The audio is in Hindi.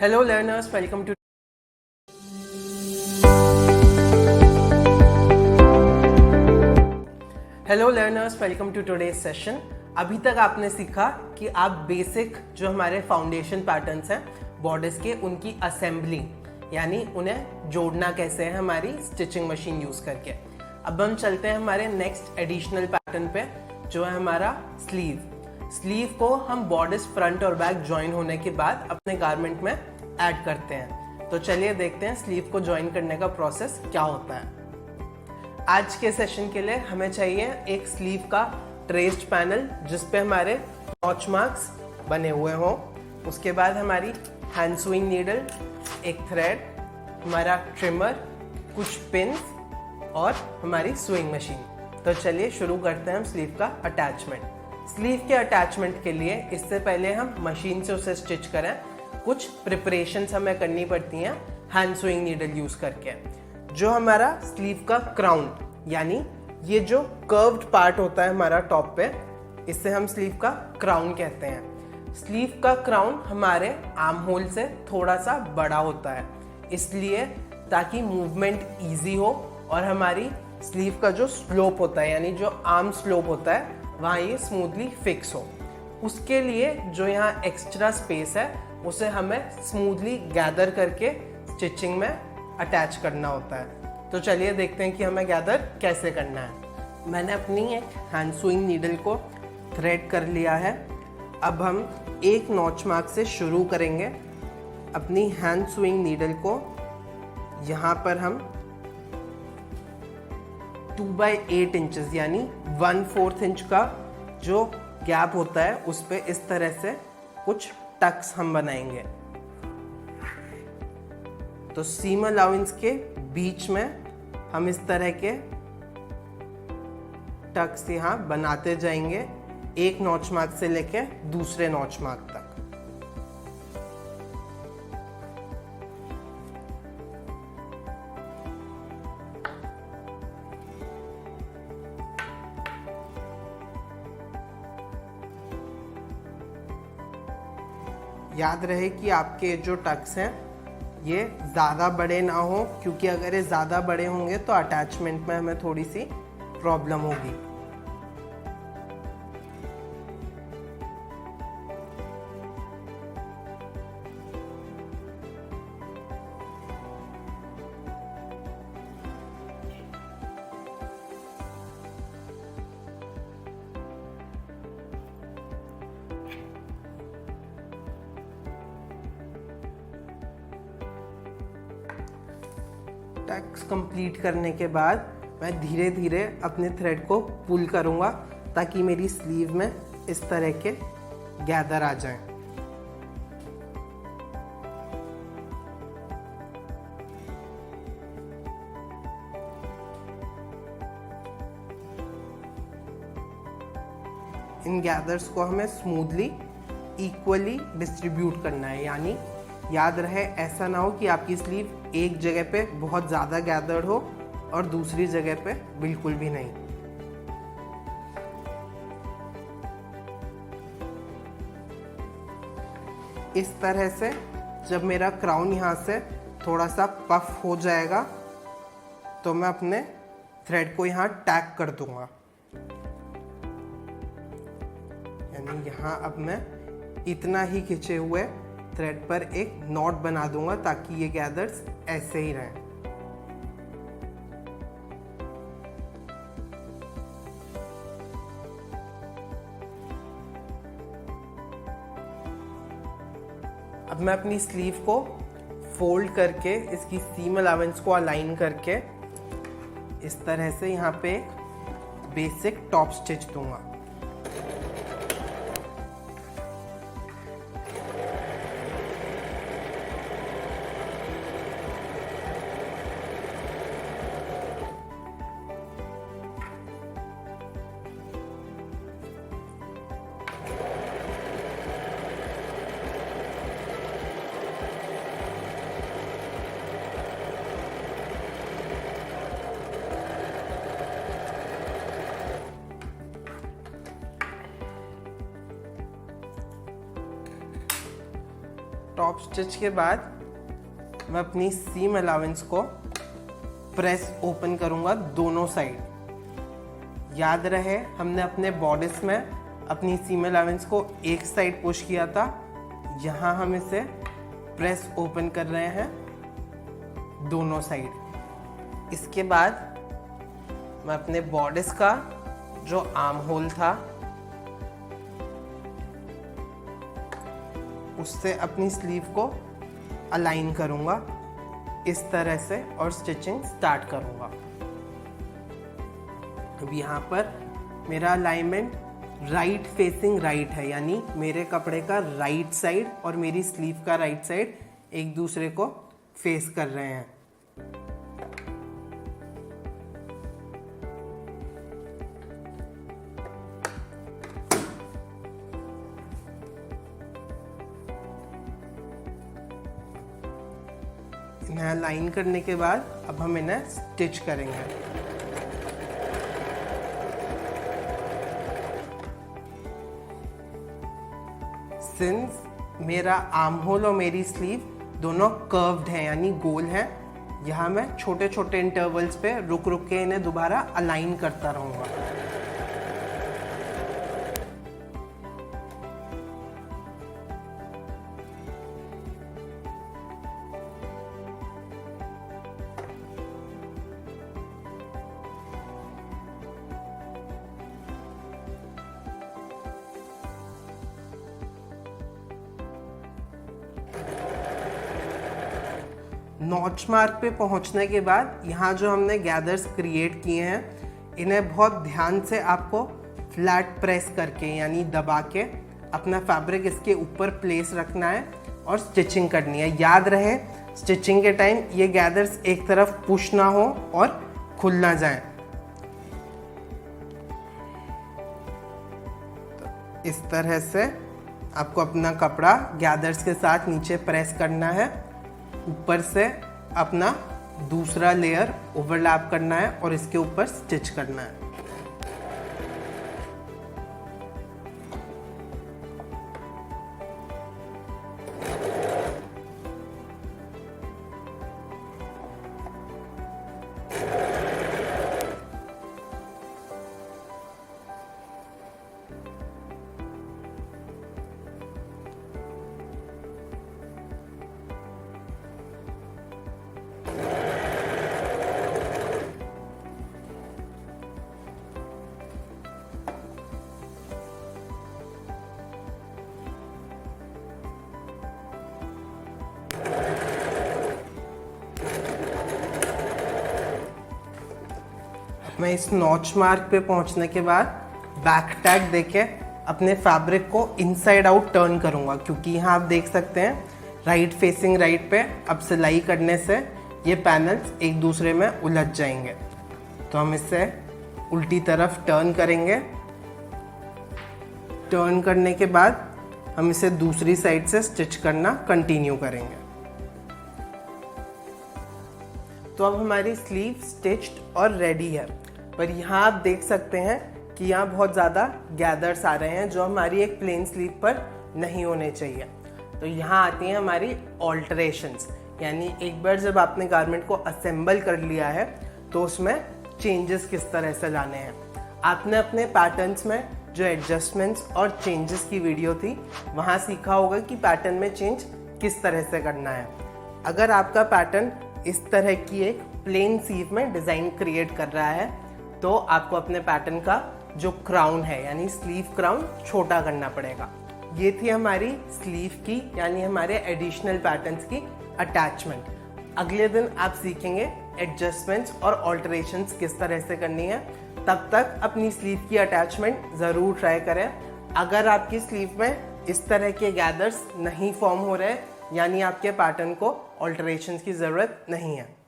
Hello learners, welcome to today's session. अभी तक आपने सीखा कि आप बेसिक जो हमारे फाउंडेशन पैटर्न्स हैं बॉर्डर्स के, उनकी असेंबली यानी उन्हें जोड़ना कैसे है हमारी स्टिचिंग मशीन यूज करके। अब हम चलते हैं हमारे नेक्स्ट एडिशनल पैटर्न पे, जो है हमारा स्लीव को हम बॉर्डर्स फ्रंट और बैक ज्वाइन होने के बाद अपने गारमेंट में ऐड करते हैं। तो चलिए देखते हैं स्लीव को ज्वाइन करने का प्रोसेस क्या होता है। आज के सेशन के लिए हमें चाहिए एक स्लीव का ट्रेस्ड पैनल जिस पे हमारे नॉच मार्क्स बने हुए हों। उसके बाद हमारी हैंड स्विंग नीडल, एक थ्रेड, हमारा ट्रिमर, कुछ पिन्स और हमारी स्विंग मशीन। तो चलिए शुरू करते हैं हम स्लीव का अटैचमेंट। स्लीव के अटैचमेंट के लिए इससे पहले हम मशीन से उसे स्टिच करें, कुछ प्रिपरेशंस हमें करनी पड़ती हैं हैंड स्विंग नीडल यूज करके। जो हमारा स्लीव का क्राउन यानी ये जो कर्व्ड पार्ट होता है हमारा टॉप पे, इससे हम स्लीव का क्राउन कहते हैं। स्लीव का क्राउन हमारे आर्म होल से थोड़ा सा बड़ा होता है, इसलिए ताकि मूवमेंट इजी हो और हमारी स्लीव का जो स्लोप होता है यानी जो आर्म स्लोप होता है वहाँ ये स्मूथली फिक्स हो। उसके लिए जो यहाँ एक्स्ट्रा स्पेस है उसे हमें स्मूथली गैदर करके स्टिचिंग में अटैच करना होता है। तो चलिए देखते हैं कि हमें गैदर कैसे करना है। मैंने अपनी एक हैंड स्विंग नीडल को थ्रेड कर लिया है। अब हम एक नॉच मार्क से शुरू करेंगे। अपनी हैंड स्विंग नीडल को यहाँ पर हम 2/8 इंचेस यानी 1/4 इंच का जो गैप होता है उस पे इस तरह से कुछ टक्स हम बनाएंगे। तो सीम अलाउंस के बीच में हम इस तरह के टक्स यहाँ बनाते जाएंगे, एक नॉच मार्क से लेके दूसरे नॉच मार्क तक। याद रहे कि आपके जो टक्स हैं ये ज़्यादा बड़े ना हो, क्योंकि अगर ये ज़्यादा बड़े होंगे तो अटैचमेंट में हमें थोड़ी सी प्रॉब्लम होगी। टक्स कंप्लीट करने के बाद मैं धीरे धीरे अपने थ्रेड को पुल करूँगा ताकि मेरी स्लीव में इस तरह के गैदर आ जाएं। इन गैदर्स को हमें स्मूथली इक्वली डिस्ट्रीब्यूट करना है, यानी याद रहे ऐसा ना हो कि आपकी स्लीव एक जगह पे बहुत ज़्यादा गैदर्ड हो और दूसरी जगह पे बिल्कुल भी नहीं। इस तरह से जब मेरा क्राउन यहाँ से थोड़ा सा पफ हो जाएगा तो मैं अपने थ्रेड को यहाँ टैग कर दूंगा, यानी यहाँ अब मैं इतना ही खिंचे हुए थ्रेड पर एक नॉट बना दूंगा ताकि ये गैदर्स ऐसे ही रहें। अब मैं अपनी स्लीव को फोल्ड करके इसकी सीम अलाउंस को अलाइन करके इस तरह से यहाँ पे एक बेसिक टॉप स्टिच दूंगा। टॉप स्टिच के बाद मैं अपनी सीम अलाउंस को प्रेस ओपन करूंगा दोनों साइड। याद रहे हमने अपने बॉडिस में अपनी सीम अलाउंस को एक साइड पुश किया था, यहाँ हम इसे प्रेस ओपन कर रहे हैं दोनों साइड। इसके बाद मैं अपने बॉडिस का जो आर्म होल था उससे अपनी स्लीव को अलाइन करूंगा इस तरह से और स्टिचिंग स्टार्ट करूंगा। अब यहाँ पर मेरा अलाइनमेंट राइट फेसिंग राइट है, यानी मेरे कपड़े का राइट साइड और मेरी स्लीव का राइट साइड एक दूसरे को फेस कर रहे हैं। इन्हें अलाइन करने के बाद अब हम इन्हें स्टिच करेंगे। सिंस मेरा आर्म होल और मेरी स्लीव दोनों कर्व्ड हैं यानी गोल हैं, यहाँ मैं छोटे छोटे इंटरवल्स पे रुक रुक के इन्हें दोबारा अलाइन करता रहूँगा। नॉच मार्क पे पहुंचने के बाद यहाँ जो हमने गैदर्स क्रिएट किए हैं इन्हें बहुत ध्यान से आपको फ्लैट प्रेस करके यानी दबा के अपना फैब्रिक इसके ऊपर प्लेस रखना है और स्टिचिंग करनी है। याद रहे स्टिचिंग के टाइम ये गैदर्स एक तरफ पुश ना हो और खुल ना जाए। तो इस तरह से आपको अपना कपड़ा गैदर्स के साथ नीचे प्रेस करना है, ऊपर से अपना दूसरा लेयर ओवरलैप करना है और इसके ऊपर स्टिच करना है। मैं इस नॉच मार्क पे पहुंचने के बाद बैक टैग देके अपने फैब्रिक को इनसाइड आउट टर्न करूंगा, क्योंकि यहाँ आप देख सकते हैं राइट फेसिंग राइट पे अब सिलाई करने से ये पैनल्स एक दूसरे में उलझ जाएंगे। तो हम इसे उल्टी तरफ टर्न करेंगे। टर्न करने के बाद हम इसे दूसरी साइड से स्टिच करना कंटिन्यू करेंगे। तो अब हमारी स्लीव स्टिच्ड और रेडी है, पर यहाँ आप देख सकते हैं कि यहाँ बहुत ज़्यादा गैदर्स आ रहे हैं जो हमारी एक प्लेन स्लीव पर नहीं होने चाहिए। तो यहाँ आती हैं हमारी ऑल्टरेशंस, यानी एक बार जब आपने गारमेंट को असेंबल कर लिया है तो उसमें चेंजेस किस तरह से लाने हैं। आपने अपने पैटर्न्स में जो एडजस्टमेंट्स और चेंजेस की वीडियो थी वहाँ सीखा होगा कि पैटर्न में चेंज किस तरह से करना है। अगर आपका पैटर्न इस तरह की एक प्लेन स्लीव में डिज़ाइन क्रिएट कर रहा है तो आपको अपने पैटर्न का जो क्राउन है यानी स्लीव क्राउन छोटा करना पड़ेगा। ये थी हमारी स्लीव की यानी हमारे एडिशनल पैटर्न्स की अटैचमेंट। अगले दिन आप सीखेंगे एडजस्टमेंट्स और ऑल्टरेशंस किस तरह से करनी है। तब तक अपनी स्लीव की अटैचमेंट ज़रूर ट्राई करें। अगर आपकी स्लीव में इस तरह के गैदर्स नहीं फॉर्म हो रहे यानी आपके पैटर्न को ऑल्टरेशंस की ज़रूरत नहीं है।